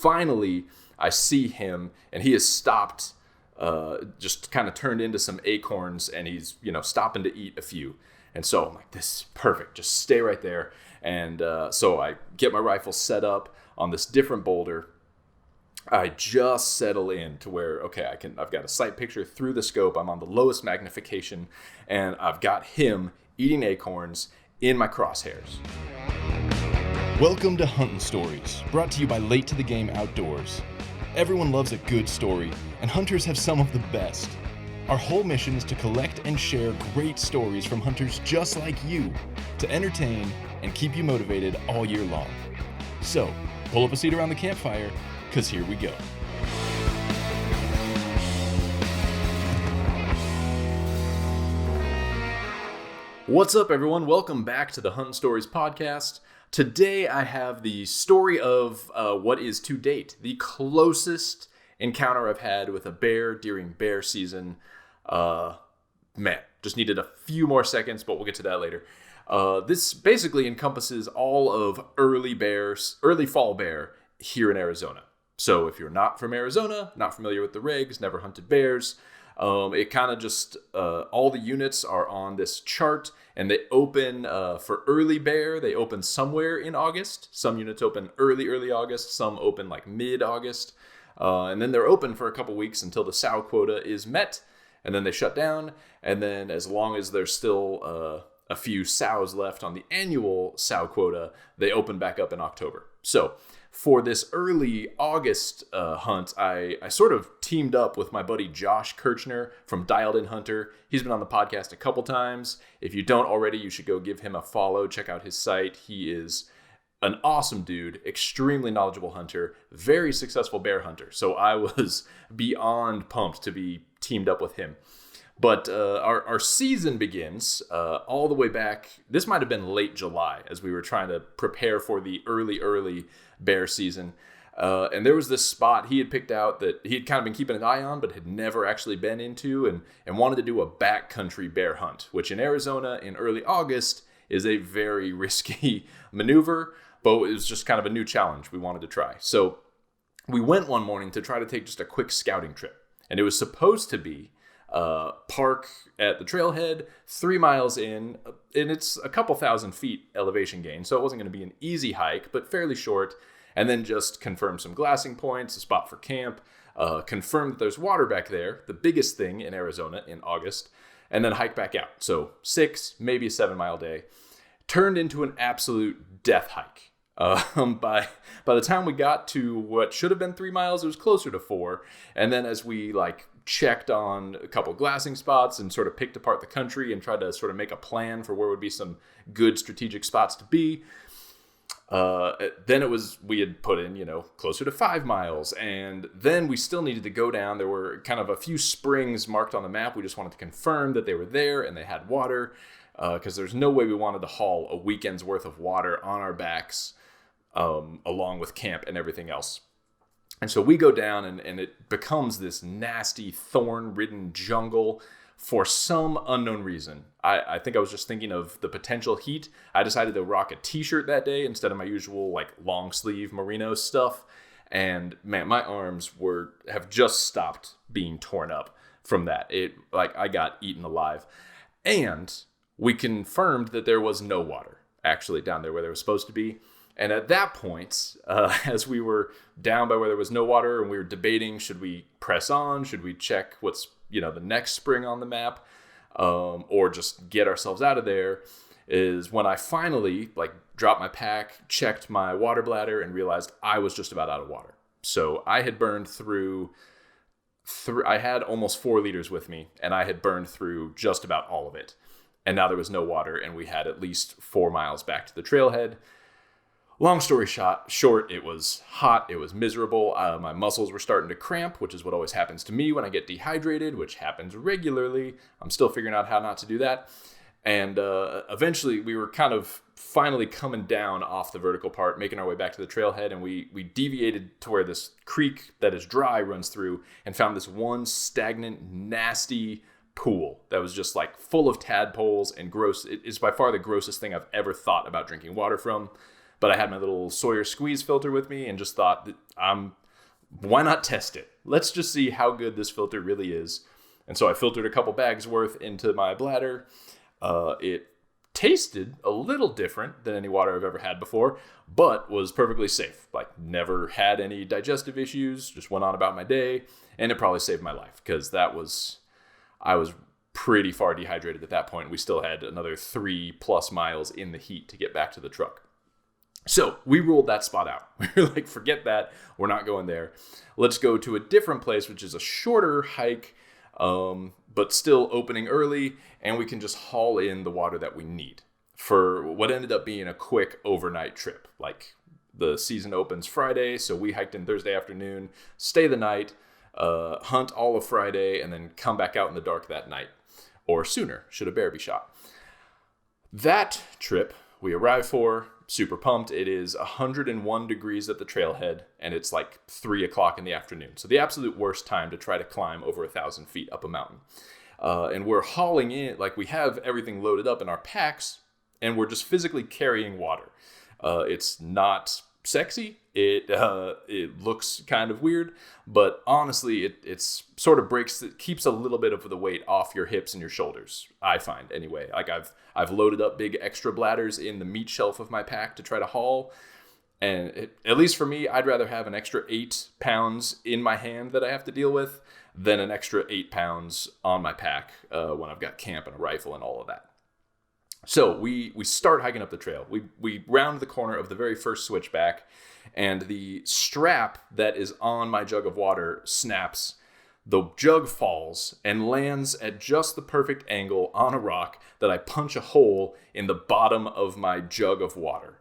finally, I see him, and he has stopped, just kind of turned into some acorns, and he's, stopping to eat a few. And so I'm like, this is perfect. Just stay right there. And so I get my rifle set up on this different boulder. I just settle in to where, okay, I've got a sight picture through the scope. I'm on the lowest magnification, and I've got him eating acorns in my crosshairs. Welcome to Huntin' Stories, brought to you by Late to the Game Outdoors. Everyone loves a good story, and hunters have some of the best. Our whole mission is to collect and share great stories from hunters just like you, to entertain and keep you motivated all year long. So, pull up a seat around the campfire, because here we go. What's up, everyone? Welcome back to the Huntin' Stories podcast. Today I have the story of what is to date the closest encounter I've had with a bear during bear season. Just needed a few more seconds, but we'll get to that later. This basically encompasses all of early fall bear here in Arizona. So if you're not from Arizona, not familiar with the regs, never hunted bears, it kind of just, all the units are on this chart, and they open for early bear. They open somewhere in August. Some units open early August. Some open like mid-August. And then they're open for a couple weeks until the sow quota is met, and then they shut down. And then as long as there's still a few sows left on the annual sow quota, they open back up in October. So for this early August hunt, I sort of teamed up with my buddy Josh Kirchner from Dialed In Hunter. He's been on the podcast a couple times. If you don't already, you should go give him a follow. Check out his site. He is an awesome dude, extremely knowledgeable hunter, very successful bear hunter. So I was beyond pumped to be teamed up with him. But our season begins all the way back. This might have been late July as we were trying to prepare for the early bear season. And there was this spot he had picked out that he had kind of been keeping an eye on, but had never actually been into, and wanted to do a backcountry bear hunt, which in Arizona in early August is a very risky maneuver, but it was just kind of a new challenge we wanted to try. So we went one morning to try to take just a quick scouting trip. And it was supposed to be park at the trailhead 3 miles in, and it's a couple thousand feet elevation gain, so it wasn't going to be an easy hike, but fairly short, and then just confirm some glassing points, a spot for camp, confirm that there's water back there, the biggest thing in Arizona in August, and then hike back out. So 6, maybe a 7 mile day. Turned into an absolute death hike. By the time we got to what should have been 3 miles, it was closer to 4. And then as we checked on a couple glassing spots and sort of picked apart the country and tried to sort of make a plan for where would be some good strategic spots to be, then we had put in, closer to 5 miles. And then we still needed to go down. There were kind of a few springs marked on the map. We just wanted to confirm that they were there and they had water, because there's no way we wanted to haul a weekend's worth of water on our backs, along with camp and everything else. And so we go down, and it becomes this nasty, thorn-ridden jungle for some unknown reason. I think I was just thinking of the potential heat. I decided to rock a t-shirt that day instead of my usual long sleeve merino stuff. And man, my arms have just stopped being torn up from that. I got eaten alive. And we confirmed that there was no water actually down there where there was supposed to be. And at that point, as we were down by where there was no water and we were debating, should we press on? Should we check what's, the next spring on the map, or just get ourselves out of there, is when I finally dropped my pack, checked my water bladder, and realized I was just about out of water. So I had burned through, I had almost 4 liters with me, and I had burned through just about all of it. And now there was no water, and we had at least 4 miles back to the trailhead. Long story short, it was hot, it was miserable, my muscles were starting to cramp, which is what always happens to me when I get dehydrated, which happens regularly. I'm still figuring out how not to do that. And eventually we were kind of finally coming down off the vertical part, making our way back to the trailhead, and we deviated to where this creek that is dry runs through, and found this one stagnant, nasty pool that was just full of tadpoles and gross. It is by far the grossest thing I've ever thought about drinking water from. but I had my little Sawyer squeeze filter with me and just thought that why not test it? Let's just see how good this filter really is. And so I filtered a couple bags worth into my bladder. It tasted a little different than any water I've ever had before, but was perfectly safe. Like, never had any digestive issues, just went on about my day, and it probably saved my life because I was pretty far dehydrated at that point. We still had another 3+ miles in the heat to get back to the truck. So we ruled that spot out. We were like, forget that. We're not going there. Let's go to a different place, which is a shorter hike, but still opening early, and we can just haul in the water that we need for what ended up being a quick overnight trip. Like, the season opens Friday, so we hiked in Thursday afternoon, stay the night, hunt all of Friday, and then come back out in the dark that night, or sooner, should a bear be shot. That trip we arrived for, super pumped. It is 101 degrees at the trailhead, and it's like 3 o'clock in the afternoon. So the absolute worst time to try to climb over 1,000 feet up a mountain. And we're hauling in, like, we have everything loaded up in our packs, and we're just physically carrying water. It's not sexy. It looks kind of weird, but honestly, it's sort of keeps a little bit of the weight off your hips and your shoulders, I find anyway. Like, I've loaded up big extra bladders in the meat shelf of my pack to try to haul. And at least for me, I'd rather have an extra 8 pounds in my hand that I have to deal with than an extra 8 pounds on my pack when I've got camp and a rifle and all of that. So we start hiking up the trail. We round the corner of the very first switchback, and the strap that is on my jug of water snaps. The jug falls and lands at just the perfect angle on a rock that I punch a hole in the bottom of my jug of water.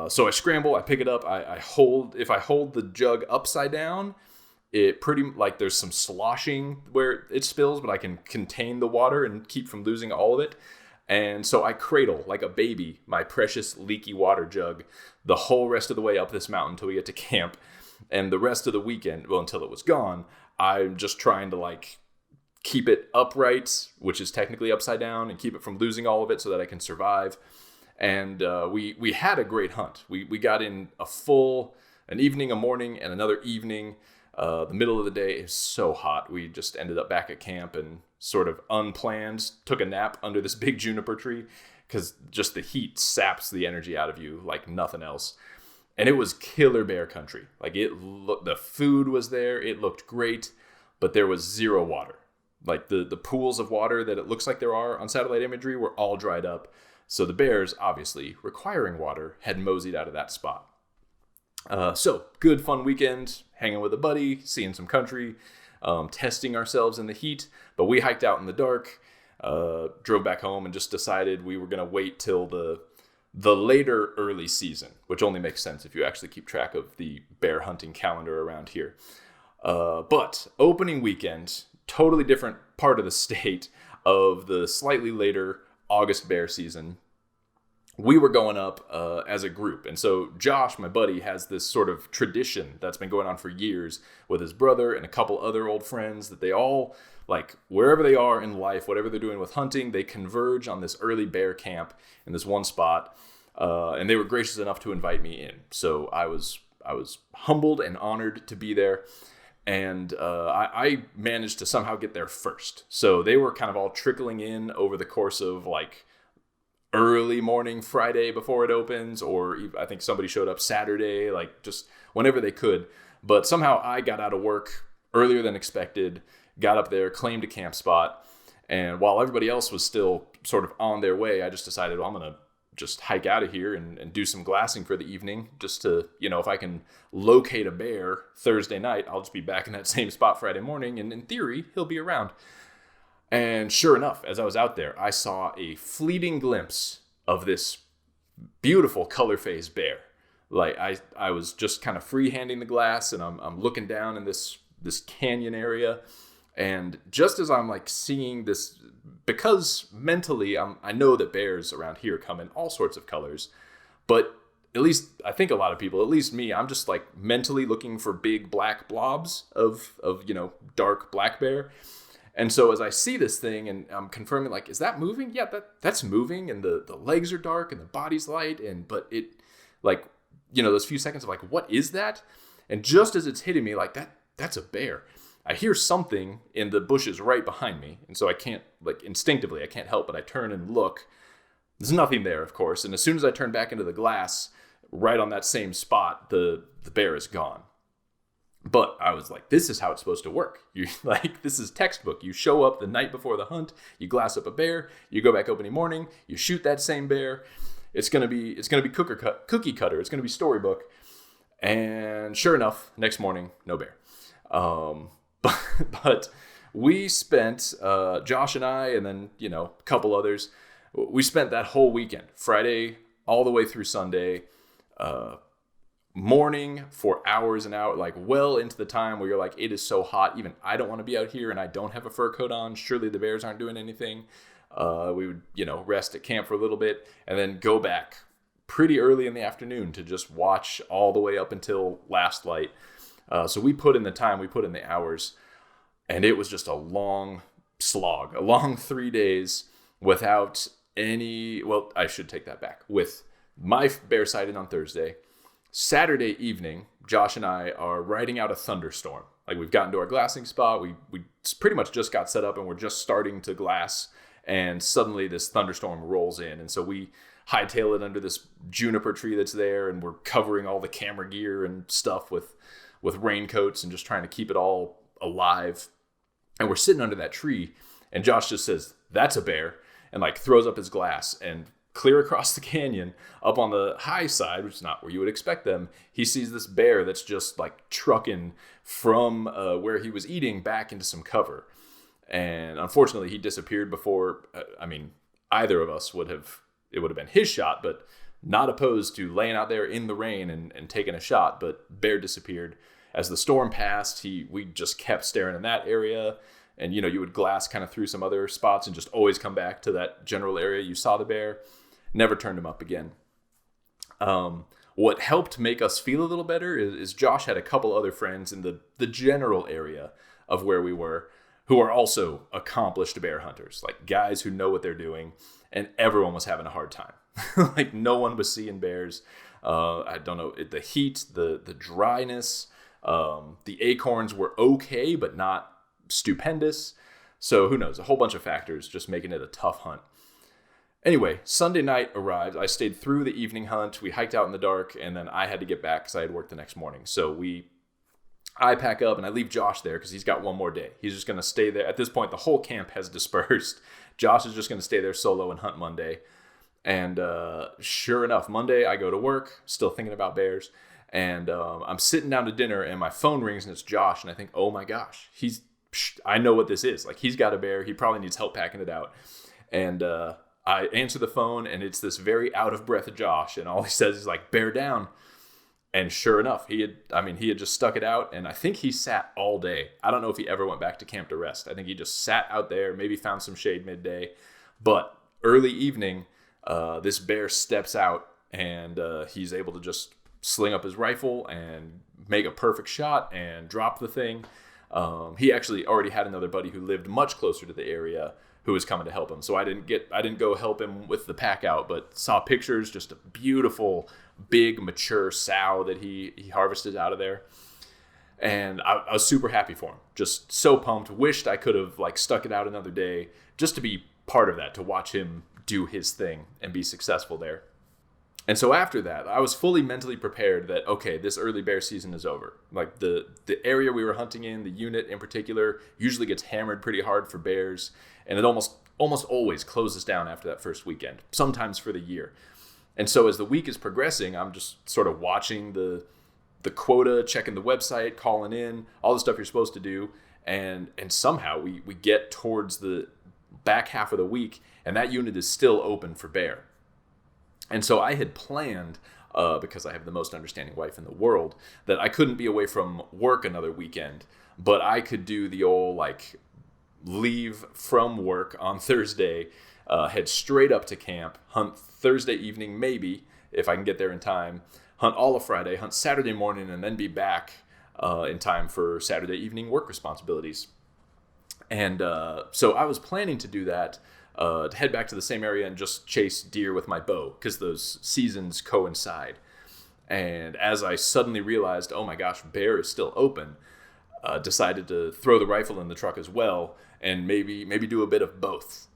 So I scramble, I pick it up, if I hold the jug upside down, it pretty, like, there's some sloshing where it spills, but I can contain the water and keep from losing all of it. And so I cradle, like a baby, my precious leaky water jug the whole rest of the way up this mountain until we get to camp. And the rest of the weekend, well, until it was gone, I'm just trying to, like, keep it upright, which is technically upside down, and keep it from losing all of it so that I can survive. And we had a great hunt. We got in an evening, a morning, and another evening. The middle of the day is so hot. We just ended up back at camp and sort of unplanned took a nap under this big juniper tree because just the heat saps the energy out of you like nothing else. And it was killer bear country. Like, the food was there. It looked great, but there was zero water. Like, the pools of water that it looks like there are on satellite imagery were all dried up. So the bears, obviously requiring water, had moseyed out of that spot. So good fun weekend, hanging with a buddy, seeing some country, testing ourselves in the heat. But we hiked out in the dark, drove back home, and just decided we were going to wait till the later early season, which only makes sense if you actually keep track of the bear hunting calendar around here. But opening weekend, totally different part of the state of the slightly later August bear season. We were going up as a group. And so Josh, my buddy, has this sort of tradition that's been going on for years with his brother and a couple other old friends that they all, like, wherever they are in life, whatever they're doing with hunting, they converge on this early bear camp in this one spot. And they were gracious enough to invite me in. So I was humbled and honored to be there. And I managed to somehow get there first. So they were kind of all trickling in over the course of, like, early morning Friday before it opens, or I think somebody showed up Saturday, like, just whenever they could. But somehow I got out of work earlier than expected, got up there, claimed a camp spot. And while everybody else was still sort of on their way, I just decided, well, I'm going to just hike out of here and do some glassing for the evening, just to, if I can locate a bear Thursday night, I'll just be back in that same spot Friday morning, and in theory, he'll be around. And sure enough, as I was out there, I saw a fleeting glimpse of this beautiful color-phased bear. Like, I was just kind of free-handing the glass, and I'm looking down in this canyon area. And just as I'm, like, seeing this, because mentally I know that bears around here come in all sorts of colors, but at least I think a lot of people, at least me, I'm just, like, mentally looking for big black blobs of dark black bear. And so as I see this thing and I'm confirming, like, is that moving? Yeah, that's moving. And the legs are dark and the body's light. But like, those few seconds of like, what is that? And just as it's hitting me, like, that's a bear. I hear something in the bushes right behind me. And so I can't, like, instinctively, I can't help but I turn and look. There's nothing there, of course. And as soon as I turn back into the glass, right on that same spot, the bear is gone. But I was like, this is how it's supposed to work. This is textbook. You show up the night before the hunt, you glass up a bear, you go back opening morning, you shoot that same bear. It's gonna be cookie cutter. It's gonna be storybook. And sure enough, next morning, no bear. But we spent, Josh and I, and then, a couple others, we spent that whole weekend, Friday all the way through Sunday, morning for hours and hours, like well into the time where you're like, it is so hot. Even I don't want to be out here and I don't have a fur coat on. Surely the bears aren't doing anything. We would, rest at camp for a little bit and then go back pretty early in the afternoon to just watch all the way up until last light. So we put in the time, we put in the hours, and it was just a long slog, a long 3 days without any, well, I should take that back. With my bear sighting on Thursday, Saturday evening, Josh and I are riding out a thunderstorm. Like, we've gotten to our glassing spot. We pretty much just got set up and we're just starting to glass. And suddenly this thunderstorm rolls in. And so we hightail it under this juniper tree that's there. And we're covering all the camera gear and stuff with raincoats and just trying to keep it all alive. And we're sitting under that tree. And Josh just says, "That's a bear." And like throws up his glass, and clear across the canyon up on the high side, which is not where you would expect them, he sees this bear that's just like trucking from where he was eating back into some cover. And unfortunately he disappeared before, either of us it would have been his shot, but not opposed to laying out there in the rain and taking a shot. But bear disappeared. As the storm passed, we just kept staring in that area. And, you would glass kind of through some other spots and just always come back to that general area you saw the bear. Never turned him up again. What helped make us feel a little better is Josh had a couple other friends in the general area of where we were who are also accomplished bear hunters, like guys who know what they're doing, and everyone was having a hard time. Like, no one was seeing bears. I don't know, the heat, the dryness, the acorns were okay, but not stupendous. So who knows, a whole bunch of factors just making it a tough hunt. Anyway, Sunday night arrived. I stayed through the evening hunt. We hiked out in the dark, and then I had to get back because I had work the next morning. So I pack up and I leave Josh there because he's got one more day. He's just going to stay there. At this point, the whole camp has dispersed. Josh is just going to stay there solo and hunt Monday. And sure enough, Monday I go to work, still thinking about bears. And I'm sitting down to dinner and my phone rings and it's Josh. And I think, oh my gosh, I know what this is. Like, he's got a bear. He probably needs help packing it out. And I answer the phone, and it's this very out of breath Josh. And all he says is like, "Bear down." And sure enough, he had just stuck it out. And I think he sat all day. I don't know if he ever went back to camp to rest. I think he just sat out there, maybe found some shade midday. But early evening, this bear steps out, and he's able to just sling up his rifle and make a perfect shot and drop the thing. He actually already had another buddy who lived much closer to the area who was coming to help him. So I didn't go help him with the pack out, but saw pictures, just a beautiful, big, mature sow that he harvested out of there. And I was super happy for him. Just so pumped. Wished I could have like stuck it out another day just to be part of that, to watch him do his thing and be successful there. And so after that, I was fully mentally prepared that, okay, this early bear season is over. Like the area we were hunting in, the unit in particular, usually gets hammered pretty hard for bears. And it almost always closes down after that first weekend, sometimes for the year. And so as the week is progressing, I'm just sort of watching the quota, checking the website, calling in, all the stuff you're supposed to do. And somehow we get towards the back half of the week, and that unit is still open for bear. And so I had planned, because I have the most understanding wife in the world, that I couldn't be away from work another weekend, but I could do the old, like, leave from work on Thursday, head straight up to camp, hunt Thursday evening, maybe, if I can get there in time, hunt all of Friday, hunt Saturday morning, and then be back in time for Saturday evening work responsibilities. And so I was planning to do that, to head back to the same area and just chase deer with my bow, because those seasons coincide. And as I suddenly realized, oh my gosh, bear is still open, decided to throw the rifle in the truck as well, and maybe do a bit of both.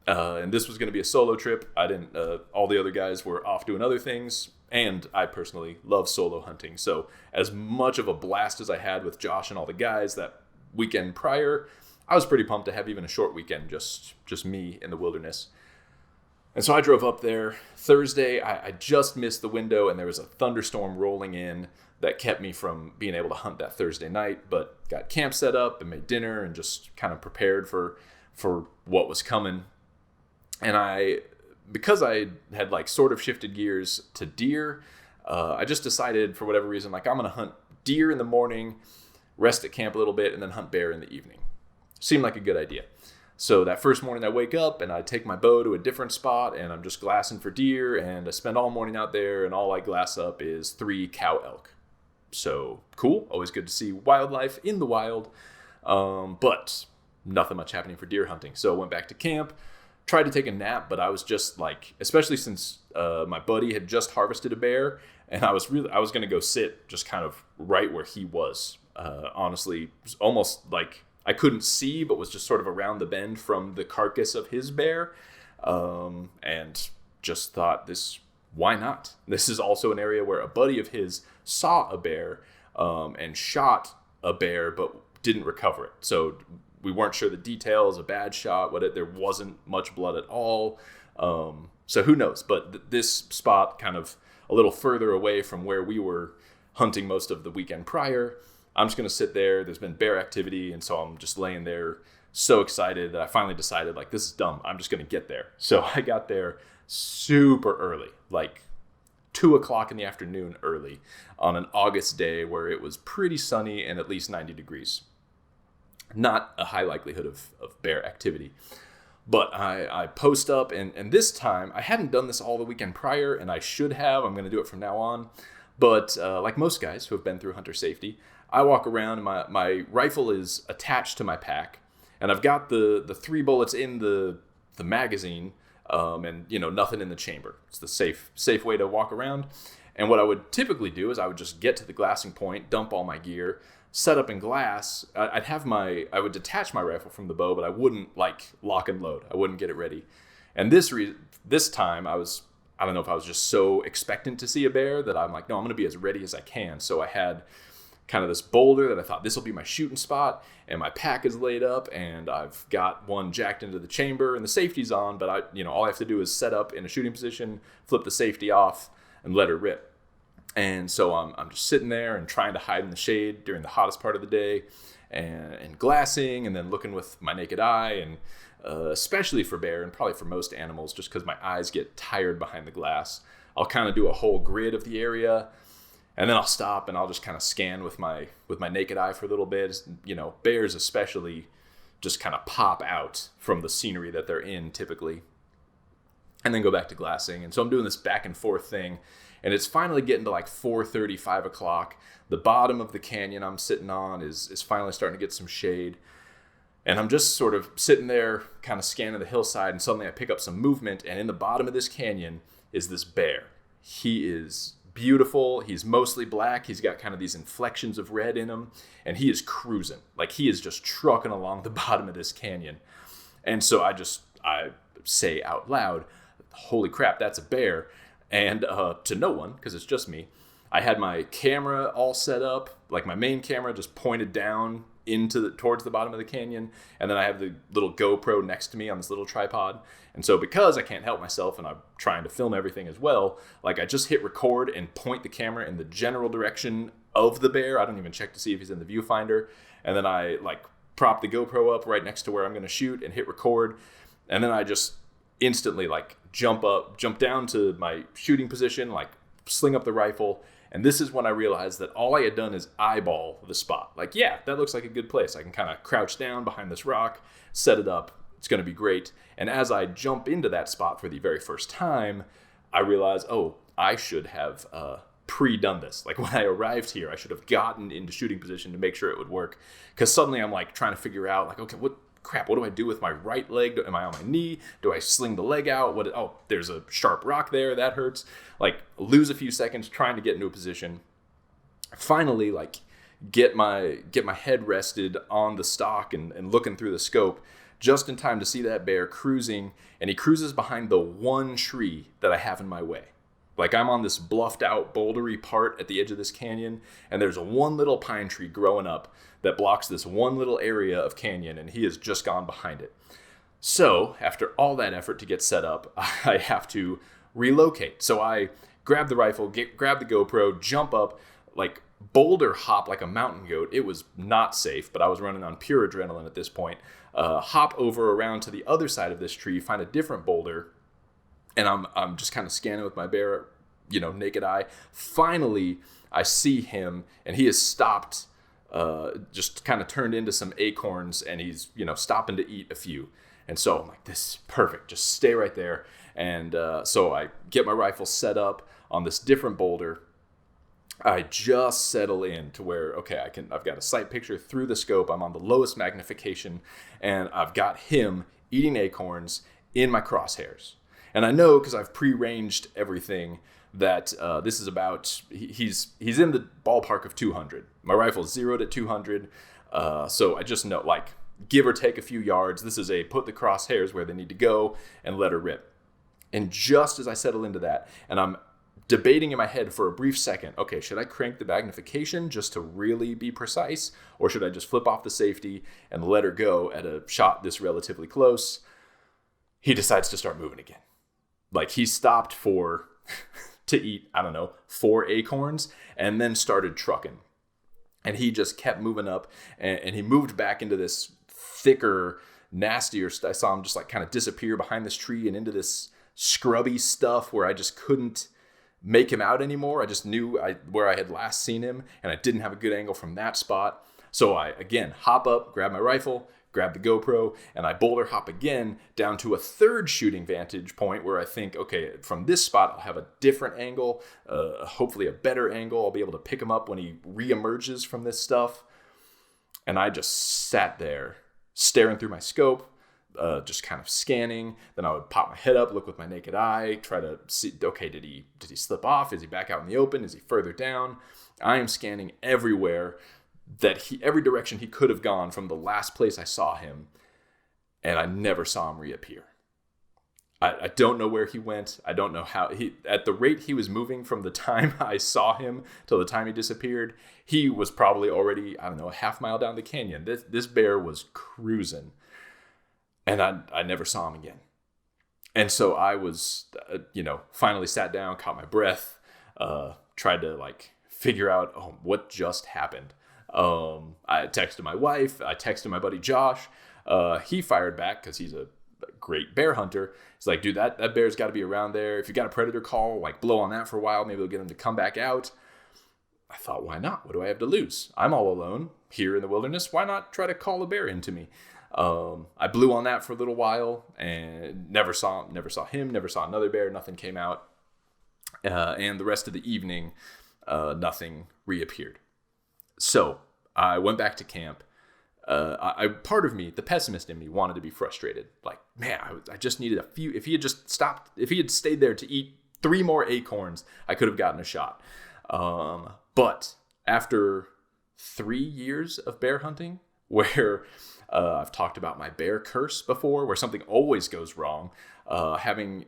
And this was going to be a solo trip. I didn't. All the other guys were off doing other things, and I personally love solo hunting. So as much of a blast as I had with Josh and all the guys that weekend prior, I was pretty pumped to have even a short weekend, just me in the wilderness. And so I drove up there Thursday. I just missed the window, and there was a thunderstorm rolling in that kept me from being able to hunt that Thursday night, but got camp set up and made dinner and just kind of prepared for what was coming. And because I had like sort of shifted gears to deer, I just decided for whatever reason, like I'm going to hunt deer in the morning, rest at camp a little bit, and then hunt bear in the evening. Seemed like a good idea. So that first morning I wake up and I take my bow to a different spot and I'm just glassing for deer, and I spend all morning out there, and all I glass up is 3 cow elk. So cool. Always good to see wildlife in the wild. But nothing much happening for deer hunting. So I went back to camp, tried to take a nap, but I was just like, especially since my buddy had just harvested a bear, and I was going to go sit just kind of right where he was. Honestly, it was almost like I couldn't see, but was just sort of around the bend from the carcass of his bear. And just thought, why not? This is also an area where a buddy of his saw a bear and shot a bear, but didn't recover it. So we weren't sure the details, a bad shot, there wasn't much blood at all. So who knows? But this spot kind of a little further away from where we were hunting most of the weekend prior. I'm just going to sit there. There's been bear activity. And so I'm just laying there so excited that I finally decided, like, this is dumb. I'm just going to get there. So I got there super early, like 2 o'clock in the afternoon early on an August day where it was pretty sunny and at least 90 degrees. Not a high likelihood of bear activity. But I post up, and this time, I hadn't done this all the weekend prior, and I should have. I'm going to do it from now on. But like most guys who have been through hunter safety, I walk around, and my rifle is attached to my pack, and I've got the 3 bullets in the magazine, and nothing in the chamber. It's the safe way to walk around. And what I would typically do is I would just get to the glassing point, dump all my gear, set up in glass. I would detach my rifle from the bow, but I wouldn't like lock and load. I wouldn't get it ready. And this time I don't know if I was just so expectant to see a bear that I'm like, no, I'm going to be as ready as I can. So I had kind of this boulder that I thought this will be my shooting spot, and my pack is laid up, and I've got one jacked into the chamber, and the safety's on, but all I have to do is set up in a shooting position, flip the safety off, and let her rip. And so I'm just sitting there and trying to hide in the shade during the hottest part of the day, and glassing, and then looking with my naked eye, and especially for bear, and probably for most animals, just because my eyes get tired behind the glass, I'll kind of do a whole grid of the area, and then I'll stop and I'll just kind of scan with my naked eye for a little bit. Bears especially just kind of pop out from the scenery that they're in typically, and then go back to glassing. And so I'm doing this back and forth thing. And it's finally getting to like 4:30, 5 o'clock. The bottom of the canyon I'm sitting on is finally starting to get some shade. And I'm just sort of sitting there kind of scanning the hillside, and suddenly I pick up some movement, and in the bottom of this canyon is this bear. He is beautiful. He's mostly black. He's got kind of these inflections of red in him, and he is cruising. Like, he is just trucking along the bottom of this canyon. And so I say out loud, holy crap, that's a bear. And to no one, because it's just me, I had my camera all set up, like my main camera just pointed down towards the bottom of the canyon, and then I have the little GoPro next to me on this little tripod. And so because I can't help myself and I'm trying to film everything as well, like I just hit record and point the camera in the general direction of the bear. I don't even check to see if he's in the viewfinder. And then I like prop the GoPro up right next to where I'm going to shoot and hit record. And then I just instantly like jump down to my shooting position, like sling up the rifle. And this is when I realized that all I had done is eyeball the spot. Like, yeah, that looks like a good place. I can kind of crouch down behind this rock, set it up. It's going to be great. And as I jump into that spot for the very first time, I realize, oh, I should have pre-done this. Like, when I arrived here, I should have gotten into shooting position to make sure it would work. Because suddenly I'm like trying to figure out, like, okay, crap, what do I do with my right leg? Am I on my knee? Do I sling the leg out? Oh, there's a sharp rock there. That hurts. Like, lose a few seconds trying to get into a position. Finally, like, get my head rested on the stock and looking through the scope just in time to see that bear cruising, and he cruises behind the one tree that I have in my way. Like, I'm on this bluffed out bouldery part at the edge of this canyon, and there's one little pine tree growing up that blocks this one little area of canyon, and he has just gone behind it. So after all that effort to get set up, I have to relocate. So I grab the rifle, grab the GoPro, jump up, like boulder hop like a mountain goat. It was not safe, but I was running on pure adrenaline at this point. Hop over around to the other side of this tree, find a different boulder, and I'm just kind of scanning with my bare, naked eye. Finally, I see him, and he has stopped, just kind of turned into some acorns, and he's, stopping to eat a few. And so I'm like, this is perfect. Just stay right there. And so I get my rifle set up on this different boulder. I just settle in to where, okay, I've got a sight picture through the scope. I'm on the lowest magnification, and I've got him eating acorns in my crosshairs. And I know, because I've pre-ranged everything, that this is about, he's in the ballpark of 200. My rifle's zeroed at 200. So I just know, like, give or take a few yards, this is a put the crosshairs where they need to go and let her rip. And just as I settle into that, and I'm debating in my head for a brief second, okay, should I crank the magnification just to really be precise, or should I just flip off the safety and let her go at a shot this relatively close? He decides to start moving again. Like, he stopped to eat, 4 acorns, and then started trucking. And he just kept moving up, and he moved back into this thicker, nastier, I saw him just like kind of disappear behind this tree and into this scrubby stuff where I just couldn't make him out anymore. I just knew where I had last seen him, and I didn't have a good angle from that spot. So I, again, hop up, grab my rifle, grab the GoPro, and I boulder hop again down to a third shooting vantage point where I think, okay, from this spot, I'll have a different angle, hopefully a better angle. I'll be able to pick him up when he reemerges from this stuff. And I just sat there staring through my scope, just kind of scanning. Then I would pop my head up, look with my naked eye, try to see, okay, did he slip off? Is he back out in the open? Is he further down? I am scanning everywhere, every direction he could have gone from the last place I saw him, and I never saw him reappear. I don't know where he went. I don't know how at the rate he was moving from the time I saw him till the time he disappeared, he was probably already, a half mile down the canyon. This bear was cruising. And I never saw him again. And so I was, finally sat down, caught my breath, tried to figure out what just happened. I texted my wife. I texted my buddy Josh. He fired back because he's a great bear hunter. He's like, dude, that bear's got to be around there. If you got a predator call, blow on that for a while. Maybe we'll get him to come back out. I thought, why not? What do I have to lose? I'm all alone here in the wilderness. Why not try to call a bear into me? I blew on that for a little while and never saw him, never saw another bear. Nothing came out. And the rest of the evening, nothing reappeared. So I went back to camp. Part of me, the pessimist in me, wanted to be frustrated. Like, man, I just needed a few. If he had just stopped, if he had stayed there to eat 3 more acorns, I could have gotten a shot. But after 3 years of bear hunting, where I've talked about my bear curse before, where something always goes wrong, having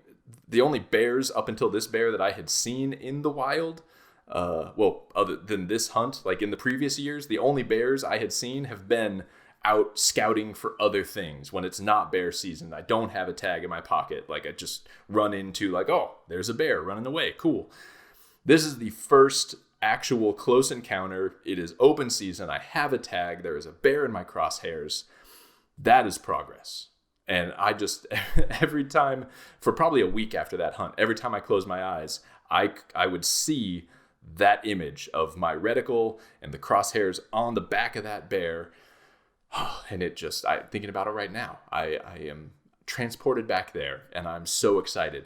the only bears up until this bear that I had seen in the wild, other than this hunt, in the previous years, the only bears I had seen have been out scouting for other things when it's not bear season. I don't have a tag in my pocket. I just run into oh, there's a bear running away. Cool. This is the first actual close encounter. It is open season. I have a tag. There is a bear in my crosshairs. That is progress. And I just, every time, for probably a week after that hunt, every time I closed my eyes, I would see that image of my reticle and the crosshairs on the back of that bear. And it just, I'm thinking about it right now. I am transported back there, and I'm so excited.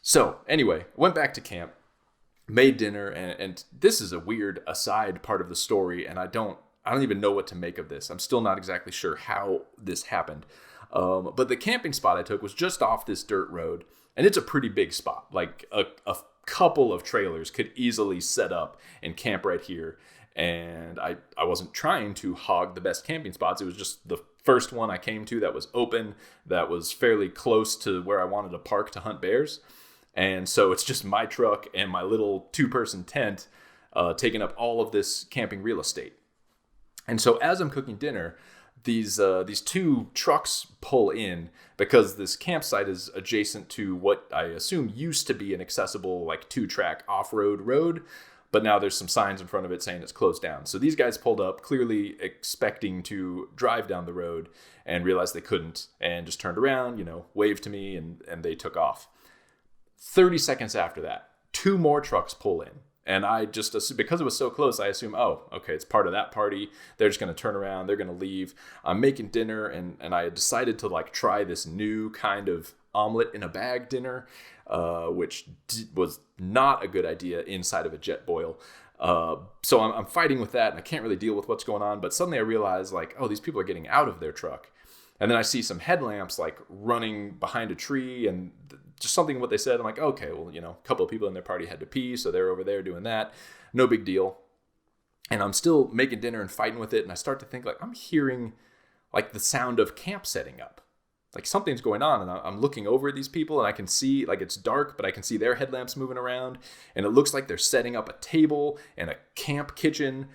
So anyway, went back to camp, made dinner, and this is a weird aside part of the story, and I don't don't even know what to make of this. I'm still not exactly sure how this happened. But the camping spot I took was just off this dirt road, and it's a pretty big spot. Like a couple of trailers could easily set up and camp right here. And I wasn't trying to hog the best camping spots. It was just the first one I came to that was open, that was fairly close to where I wanted to park to hunt bears. And so it's just my truck and my little 2-person tent taking up all of this camping real estate. And so as I'm cooking dinner, these 2 trucks pull in because this campsite is adjacent to what I assume used to be an accessible like 2-track off-road road. But now there's some signs in front of it saying it's closed down. So these guys pulled up, clearly expecting to drive down the road, and realized they couldn't, and just turned around, waved to me, and they took off. 30 seconds after that, 2 more trucks pull in. And I just assume, because it was so close, I assume, oh, okay, it's part of that party. They're just going to turn around. They're going to leave. I'm making dinner, and I had decided to like try this new kind of omelet in a bag dinner, which was not a good idea inside of a jet boil. So I'm fighting with that, and I can't really deal with what's going on. But suddenly I realize, like, oh, these people are getting out of their truck. And then I see some headlamps like running behind a tree, and just something what they said. I'm like, okay, well, a couple of people in their party had to pee, so they're over there doing that. No big deal. And I'm still making dinner and fighting with it, and I start to think, like, I'm hearing like the sound of camp setting up. Like something's going on, and I'm looking over at these people, and I can see, like, it's dark, but I can see their headlamps moving around, and it looks like they're setting up a table and a camp kitchen,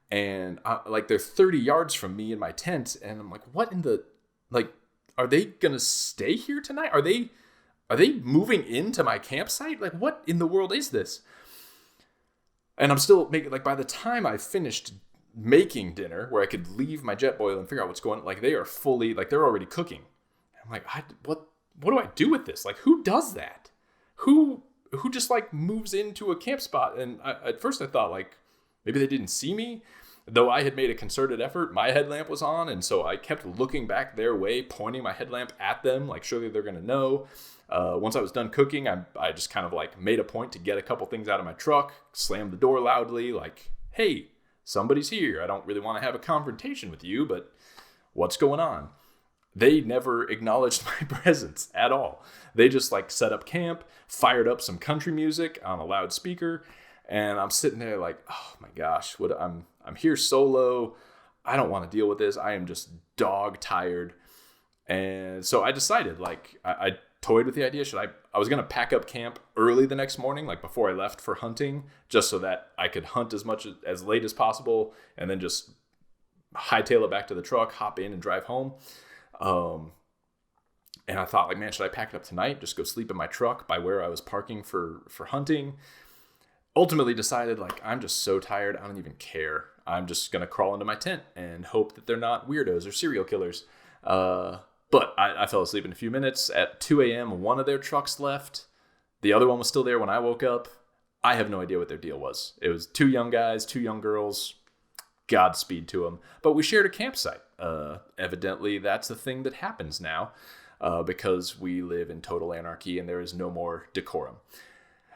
and like they're 30 yards from me in my tent, and I'm like, what in the, like, are they gonna stay here tonight? Are they moving into my campsite? Like, what in the world is this? And I'm still making, like, by the time I finished making dinner, where I could leave my jet boil and figure out what's going on, like, they are fully, like, they're already cooking. I'm like, what do I do with this? Like, who does that? Who just like moves into a camp spot? And at first I thought, like, maybe they didn't see me, though I had made a concerted effort. My headlamp was on, and so I kept looking back their way, pointing my headlamp at them, like, surely they're gonna know. Once I was done cooking, I just kind of like made a point to get a couple things out of my truck, slammed the door loudly, like, hey, somebody's here. I don't really want to have a confrontation with you, but what's going on? They never acknowledged my presence at all. They just like set up camp, fired up some country music on a loudspeaker, and I'm sitting there like, oh my gosh, I'm here solo. I don't want to deal with this. I am just dog tired. And so I decided, like, I toyed with the idea. I was going to pack up camp early the next morning, like before I left for hunting, just so that I could hunt as late as possible, and then just hightail it back to the truck, hop in, and drive home. And I thought, like, man, should I pack it up tonight? Just go sleep in my truck by where I was parking for hunting. Ultimately decided, like, I'm just so tired. I don't even care. I'm just going to crawl into my tent and hope that they're not weirdos or serial killers. But I fell asleep in a few minutes. At 2 a.m., one of their trucks left. The other one was still there when I woke up. I have no idea what their deal was. It was 2 young guys, 2 young girls. Godspeed to them. But we shared a campsite. Evidently, that's the thing that happens now because we live in total anarchy and there is no more decorum.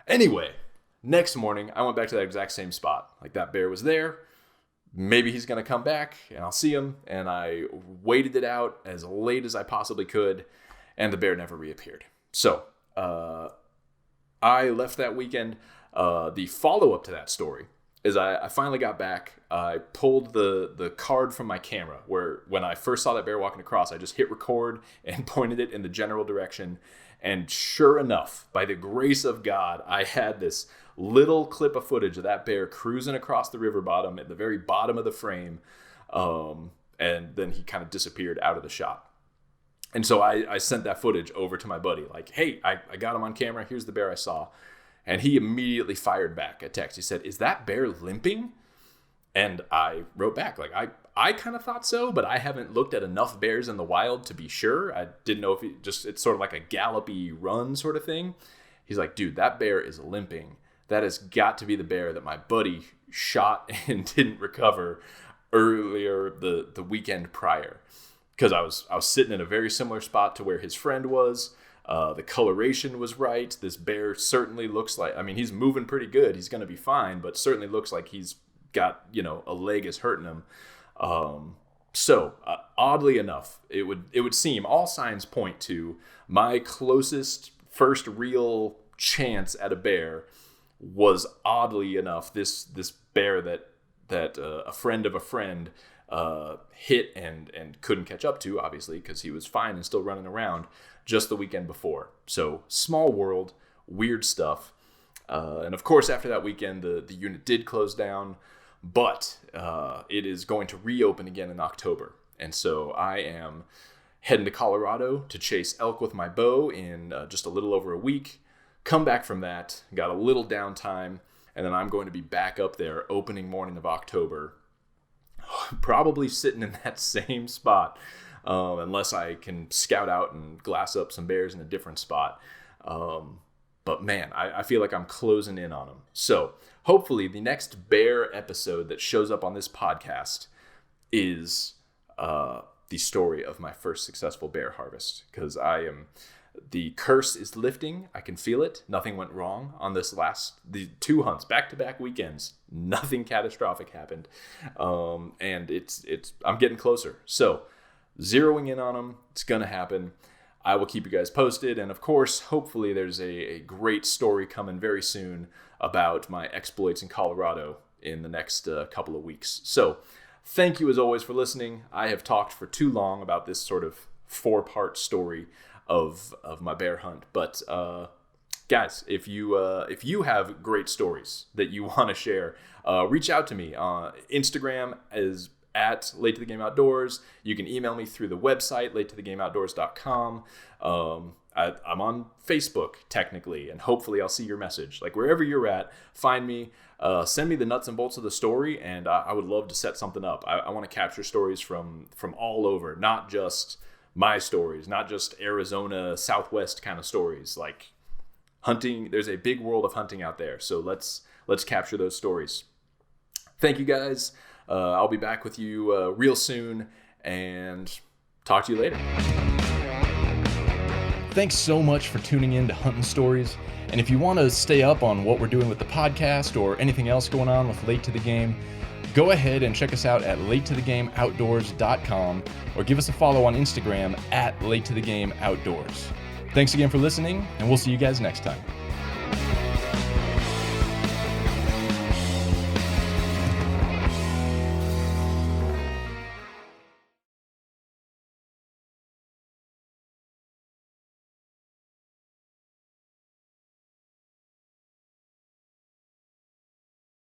Anyway, next morning, I went back to that exact same spot. Like, that bear was there. Maybe he's going to come back and I'll see him. And I waited it out as late as I possibly could, and the bear never reappeared. So I left that weekend. The follow-up to that story is I finally got back. I pulled the card from my camera, where when I first saw that bear walking across, I just hit record and pointed it in the general direction. And sure enough, by the grace of God, I had this little clip of footage of that bear cruising across the river bottom at the very bottom of the frame. And then he kind of disappeared out of the shot. And so I sent that footage over to my buddy, like, hey, I got him on camera. Here's the bear I saw. And he immediately fired back a text. He said, is that bear limping? And I wrote back, like, I kind of thought so, but I haven't looked at enough bears in the wild to be sure. I didn't know if it's sort of like a gallopy run sort of thing. He's like, dude, that bear is limping. That has got to be the bear that my buddy shot and didn't recover earlier the weekend prior. Because I was sitting in a very similar spot to where his friend was. The coloration was right. This bear certainly looks like, I mean, he's moving pretty good. He's going to be fine, but certainly looks like he's got, a leg is hurting him. Oddly enough, it would seem all signs point to my closest first real chance at a bear was oddly enough this bear that a friend of a friend hit and couldn't catch up to, obviously, because he was fine and still running around just the weekend before. So small world, weird stuff. And of course, after that weekend, the unit did close down, but it is going to reopen again in October. And so I am heading to Colorado to chase elk with my bow in just a little over a week. Come back from that, got a little downtime, and then I'm going to be back up there opening morning of October, probably sitting in that same spot, unless I can scout out and glass up some bears in a different spot. But man, I feel like I'm closing in on them. So hopefully the next bear episode that shows up on this podcast is the story of my first successful bear harvest, because the curse is lifting. I can feel it. Nothing went wrong on the 2 hunts, back-to-back weekends. Nothing catastrophic happened. And I'm getting closer. So zeroing in on them, it's going to happen. I will keep you guys posted. And of course, hopefully there's a great story coming very soon about my exploits in Colorado in the next couple of weeks. So thank you as always for listening. I have talked for too long about this sort of 4-part story of my bear hunt. But guys, if you have great stories that you want to share, reach out to me. Instagram is at Late to the Game Outdoors. You can email me through the website, latetothegameoutdoors.com. I'm on Facebook, technically, and hopefully I'll see your message. Like, wherever you're at, find me, send me the nuts and bolts of the story, and I would love to set something up. I want to capture stories from all over, not just my stories, not just Arizona, Southwest kind of stories. Like, hunting, there's a big world of hunting out there, so let's capture those stories. Thank you, guys. I'll be back with you real soon, and talk to you later. Thanks so much for tuning in to Hunting Stories. And if you want to stay up on what we're doing with the podcast or anything else going on with Late to the Game, go ahead and check us out at latetothegameoutdoors.com or give us a follow on Instagram at latetothegameoutdoors. Thanks again for listening, and we'll see you guys next time.